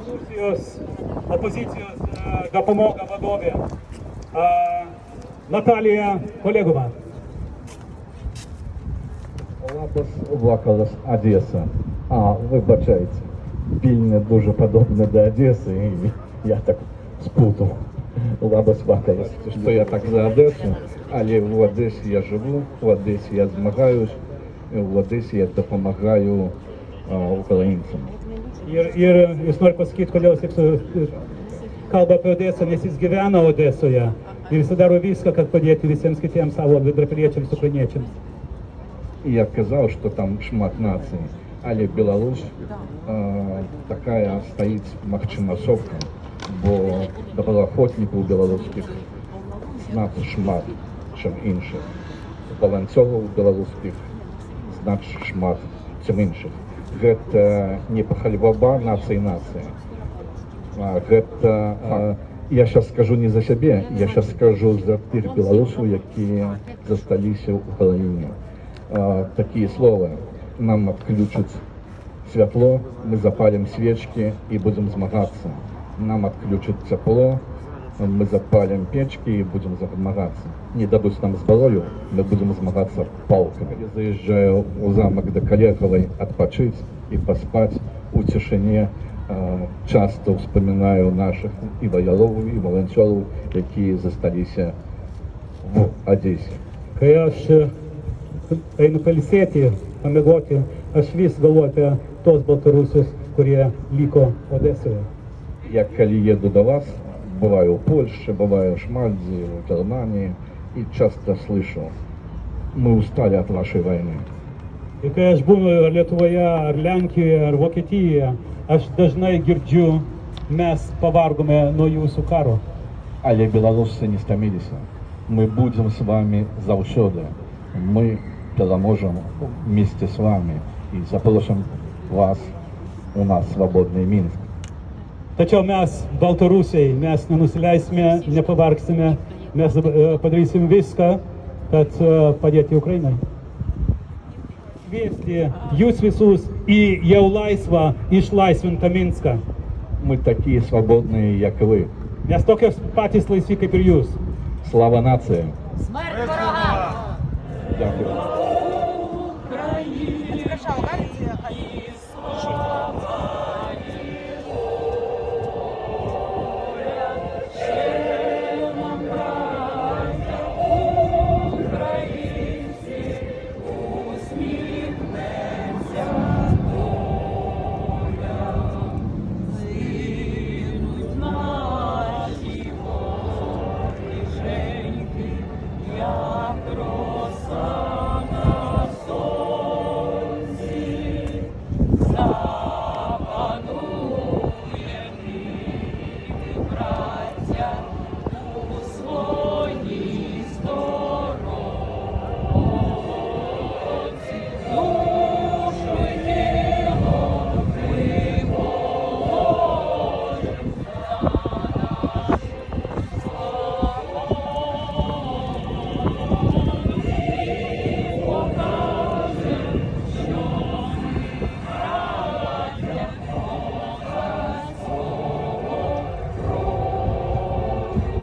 дискусію з опозицією з допомоги Владові. Наталія Колегова. Лапас Вакалас, Одеса. Вибачайте. Вільне дуже подобне до Одеси, і я так спутав. Лабас Вакалас. Що я так за Одесу, але в Одесі я живу, в Одесі я змагаюсь, в Одесі я допомагаю українцям. Ir jūs noriu pasakyti, kodėl aš kalbu apie Odesą, nes jis gyvena Odesoje ir jis daro viską, kad padėti visiems kitiems savo bendrapiliečiams, ukrainiečiams. Я казав, що там шмат націй, але Білорусь така стоїть, магчима совка, бо доброохотників білоруських знати шмат, чим інших. Волонцерів білоруських знати шмат, чим інших. Гэта не пахальба нацыі. Гэта, я сейчас скажу не за сябе, я сейчас скажу за тых беларусаў, якія засталіся ў Украіне. Такія словы: нам адключаць святло, мы запалім свечкі і будзем змагацца. Нам адключаць цяпло, мы запалим печки и будем змагаться. Не дадут нам зброю, мы будем змагаться палками. Я заезжаю у замок до Колеховой отпочить и поспать у тишине. Часто вспоминаю наших и воялов, и волонтеров, які засталися в Одесі. Kai aš einu pailsėti, pamiegoti, aš vis galvoju apie tos baltarusius, kurie liko Odesoje. Я коли еду до вас, бываю в Польше, бываю в Шмальде, в Германии, и часто слышу: мы устали от вашей войны. Ir kai aš būnu Lietuvoje, ar Lenkijoje, ar Vokietijoje, aš dažnai girdžiu: mes pavargome nuo jūsų karo. Але белорусы не стомились. Мы будем с вами заўсёды. Мы переможем вместе с вами и запросим вас у нас свободный Минск. Tačiau mes, Baltarusiai, mes nenusileisime, nepavargsime, mes padarysim viską, kad padėti Ukrainai. Kviesti jūs visus į jau laisvą, išlaisvintą Minską. Мы такие свободные, як вы. Mes tokie patys laisvi kaip ir jūs. Слава нации! Смерть ворогам! Дякую. Rosa na sonci,